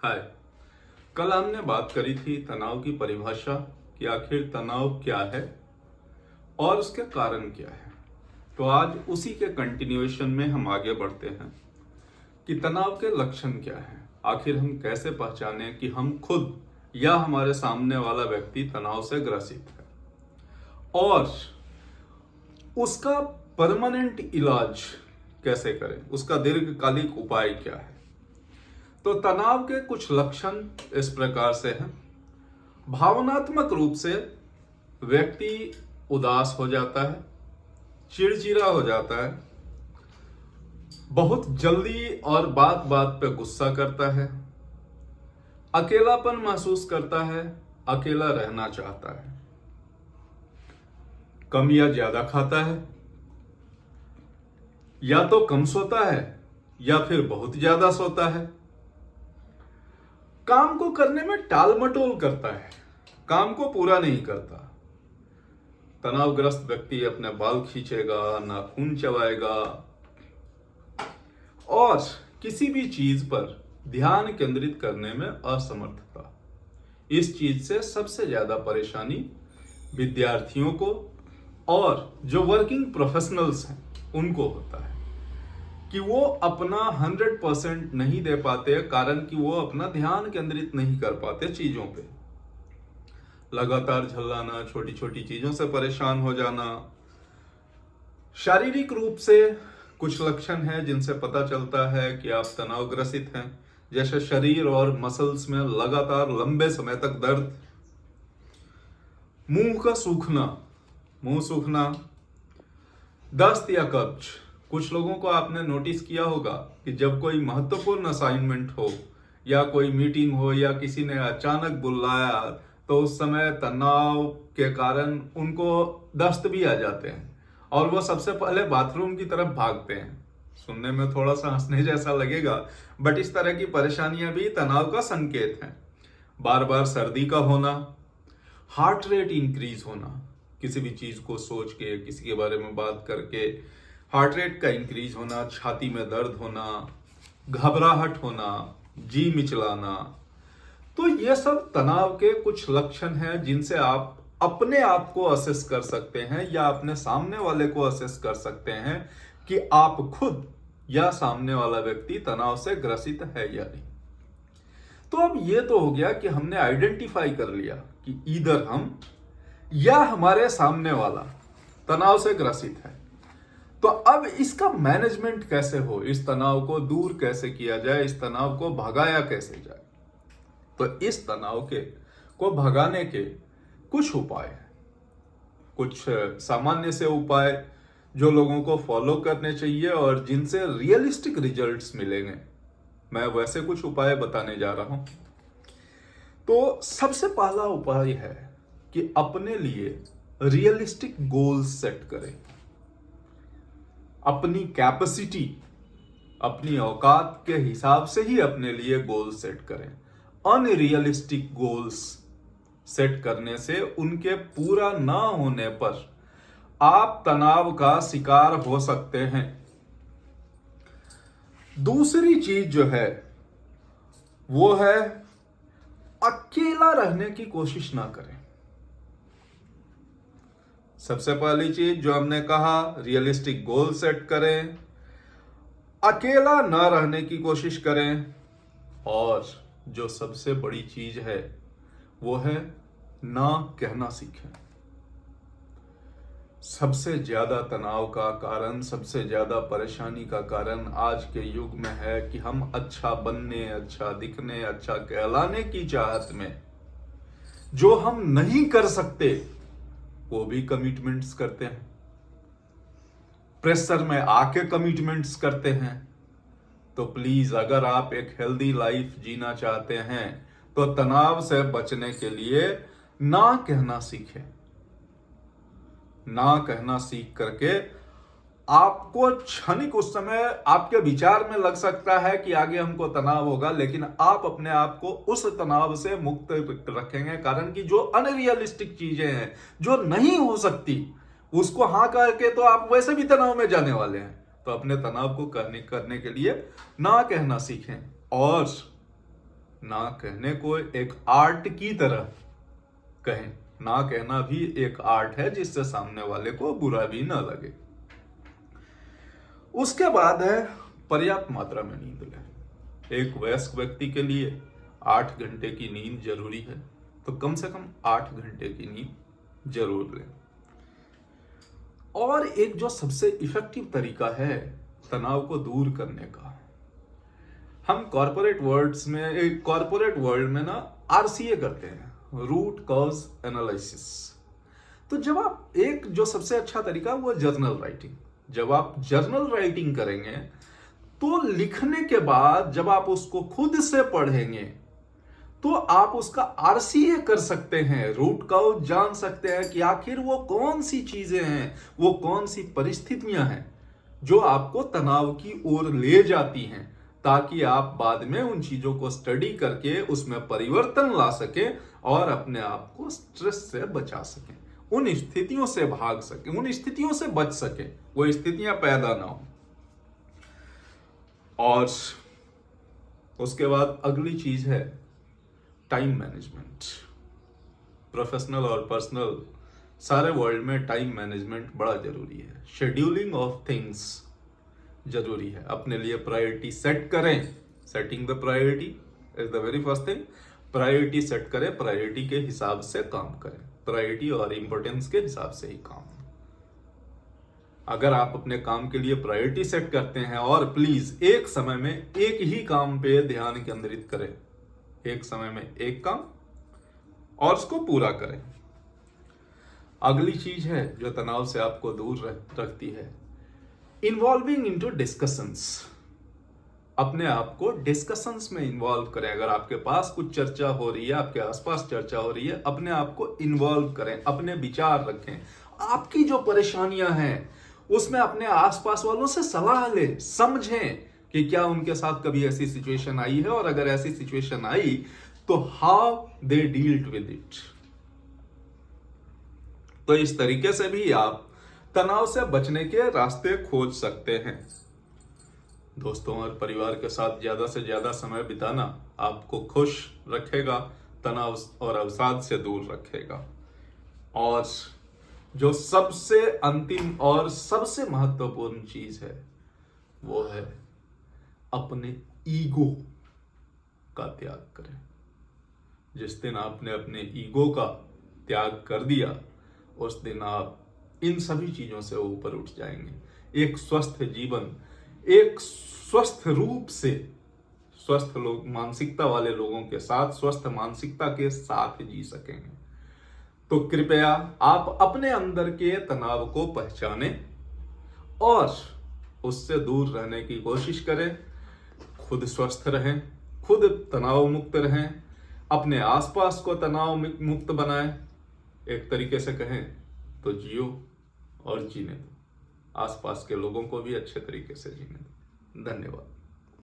हाय। कल हमने बात करी थी तनाव की परिभाषा कि आखिर तनाव क्या है और उसके कारण क्या है। तो आज उसी के कंटिन्यूएशन में हम आगे बढ़ते हैं कि तनाव के लक्षण क्या है, आखिर हम कैसे पहचाने कि हम खुद या हमारे सामने वाला व्यक्ति तनाव से ग्रसित है और उसका परमानेंट इलाज कैसे करें, उसका दीर्घकालिक उपाय क्या है। तो तनाव के कुछ लक्षण इस प्रकार से हैं। भावनात्मक रूप से व्यक्ति उदास हो जाता है, चिड़चिड़ा हो जाता है, बहुत जल्दी और बात बात पे गुस्सा करता है, अकेलापन महसूस करता है, अकेला रहना चाहता है, कम या ज्यादा खाता है, या तो कम सोता है या फिर बहुत ज्यादा सोता है, काम को करने में टाल मटोल करता है, काम को पूरा नहीं करता। तनावग्रस्त व्यक्ति अपने बाल खींचेगा, नाखून चबाएगा और किसी भी चीज पर ध्यान केंद्रित करने में असमर्थता। इस चीज से सबसे ज्यादा परेशानी विद्यार्थियों को और जो वर्किंग प्रोफेशनल्स हैं उनको होता है कि वो अपना 100% नहीं दे पाते, कारण कि वो अपना ध्यान केंद्रित नहीं कर पाते चीजों पे। लगातार झल्लाना, छोटी छोटी चीजों से परेशान हो जाना। शारीरिक रूप से कुछ लक्षण हैं जिनसे पता चलता है कि आप तनावग्रसित हैं, जैसे शरीर और मसल्स में लगातार लंबे समय तक दर्द, मुंह सूखना, दस्त या कब्ज। कुछ लोगों को आपने नोटिस किया होगा कि जब कोई महत्वपूर्ण असाइनमेंट हो या कोई मीटिंग हो या किसी ने अचानक बुलाया तो उस समय तनाव के कारण उनको दस्त भी आ जाते हैं और वो सबसे पहले बाथरूम की तरफ भागते हैं। सुनने में थोड़ा सा हंसने जैसा लगेगा, बट इस तरह की परेशानियां भी तनाव का संकेत हैं। बार बार सर्दी का होना, हार्ट रेट इंक्रीज होना, किसी भी चीज को सोच के, किसी के बारे में बात करके हार्ट रेट का इंक्रीज होना, छाती में दर्द होना, घबराहट होना, जी मिचलाना। तो ये सब तनाव के कुछ लक्षण हैं जिनसे आप अपने आप को असेस कर सकते हैं या अपने सामने वाले को असेस कर सकते हैं कि आप खुद या सामने वाला व्यक्ति तनाव से ग्रसित है या नहीं। तो अब ये तो हो गया कि हमने आइडेंटिफाई कर लिया कि ईदर हम या हमारे सामने वाला तनाव से ग्रसित है। तो अब इसका मैनेजमेंट कैसे हो, इस तनाव को दूर कैसे किया जाए, इस तनाव को भगाया कैसे जाए। तो इस तनाव को भगाने के कुछ उपाय हैं, कुछ सामान्य से उपाय जो लोगों को फॉलो करने चाहिए और जिनसे रियलिस्टिक रिजल्ट्स मिलेंगे। मैं वैसे कुछ उपाय बताने जा रहा हूं। तो सबसे पहला उपाय है कि अपने लिए रियलिस्टिक गोल्स सेट करें। अपनी कैपेसिटी, अपनी औकात के हिसाब से ही अपने लिए गोल सेट करें। अनरियलिस्टिक गोल्स सेट करने से उनके पूरा ना होने पर आप तनाव का शिकार हो सकते हैं। दूसरी चीज जो है वो है अकेला रहने की कोशिश ना करें। सबसे पहली चीज जो हमने कहा, रियलिस्टिक गोल सेट करें, अकेला ना रहने की कोशिश करें, और जो सबसे बड़ी चीज है वो है ना कहना सीखें। सबसे ज्यादा तनाव का कारण, सबसे ज्यादा परेशानी का कारण आज के युग में है कि हम अच्छा बनने, अच्छा दिखने, अच्छा कहलाने की चाहत में जो हम नहीं कर सकते वो भी कमिटमेंट्स करते हैं, प्रेशर में आके कमिटमेंट्स करते हैं। तो प्लीज, अगर आप एक हेल्दी लाइफ जीना चाहते हैं तो तनाव से बचने के लिए ना कहना सीखें। ना कहना सीख करके आपको क्षणिक उस समय आपके विचार में लग सकता है कि आगे हमको तनाव होगा, लेकिन आप अपने आप को उस तनाव से मुक्त रखेंगे, कारण कि जो अनरियलिस्टिक चीजें हैं, जो नहीं हो सकती, उसको हाँ करके तो आप वैसे भी तनाव में जाने वाले हैं। तो अपने तनाव को करने के लिए ना कहना सीखें और ना कहने को एक आर्ट की तरह कहें, ना कहना भी एक आर्ट है जिससे सामने वाले को बुरा भी ना लगे। उसके बाद है पर्याप्त मात्रा में नींद लें। एक वयस्क व्यक्ति के लिए 8 घंटे की नींद जरूरी है, तो कम से कम 8 घंटे की नींद जरूर लें। और एक जो सबसे इफेक्टिव तरीका है तनाव को दूर करने का, हम कॉर्पोरेट वर्ल्ड में ना आरसीए करते हैं, रूट कॉज एनालिसिस। तो जब आप एक जो सबसे अच्छा तरीका वो जर्नल राइटिंग, जब आप जर्नल राइटिंग करेंगे तो लिखने के बाद जब आप उसको खुद से पढ़ेंगे तो आप उसका आरसीए कर सकते हैं, रूट कॉज जान सकते हैं कि आखिर वो कौन सी चीजें हैं, वो कौन सी परिस्थितियां हैं जो आपको तनाव की ओर ले जाती हैं, ताकि आप बाद में उन चीजों को स्टडी करके उसमें परिवर्तन ला सके और अपने आप को स्ट्रेस से बचा सके, उन स्थितियों से भाग सके, उन स्थितियों से बच सके, वो स्थितियां पैदा ना हो। और उसके बाद अगली चीज है टाइम मैनेजमेंट। प्रोफेशनल और पर्सनल सारे वर्ल्ड में टाइम मैनेजमेंट बड़ा जरूरी है। शेड्यूलिंग ऑफ थिंग्स जरूरी है। अपने लिए प्रायोरिटी सेट करें। Setting the priority is the very first thing. Priority set करें, प्रायोरिटी के हिसाब से काम करें, प्रायोरिटी और इंपॉर्टेंस के हिसाब से ही काम। अगर आप अपने काम के लिए प्रायोरिटी सेट करते हैं और प्लीज एक समय में एक ही काम पे ध्यान केंद्रित करें, एक समय में एक काम और उसको पूरा करें। अगली चीज है जो तनाव से आपको दूर रखती है, इन्वॉल्विंग इनटू डिस्कशंस। अपने आप को डिस्कशंस में इन्वॉल्व करें। अगर आपके पास कुछ चर्चा हो रही है, आपके आसपास चर्चा हो रही है, अपने आप को इन्वॉल्व करें, अपने विचार रखें। आपकी जो परेशानियां हैं उसमें अपने आसपास वालों से सलाह लें, समझें कि क्या उनके साथ कभी ऐसी सिचुएशन आई है, और अगर ऐसी सिचुएशन आई तो how they dealt with it. तो इस तरीके से भी आप तनाव से बचने के रास्ते खोज सकते हैं। दोस्तों और परिवार के साथ ज्यादा से ज्यादा समय बिताना आपको खुश रखेगा, तनाव और अवसाद से दूर रखेगा। और जो सबसे अंतिम और सबसे महत्वपूर्ण चीज है वो है अपने ईगो का त्याग करें। जिस दिन आपने अपने ईगो का त्याग कर दिया उस दिन आप इन सभी चीजों से ऊपर उठ जाएंगे। एक स्वस्थ जीवन, एक स्वस्थ रूप से स्वस्थ लोग, मानसिकता वाले लोगों के साथ, स्वस्थ मानसिकता के साथ जी सकेंगे। तो कृपया आप अपने अंदर के तनाव को पहचानें और उससे दूर रहने की कोशिश करें। खुद स्वस्थ रहें, खुद तनाव मुक्त रहें, अपने आसपास को तनाव मुक्त बनाएं। एक तरीके से कहें तो जियो और जीने दो, आसपास के लोगों को भी अच्छे तरीके से जीने दो। धन्यवाद।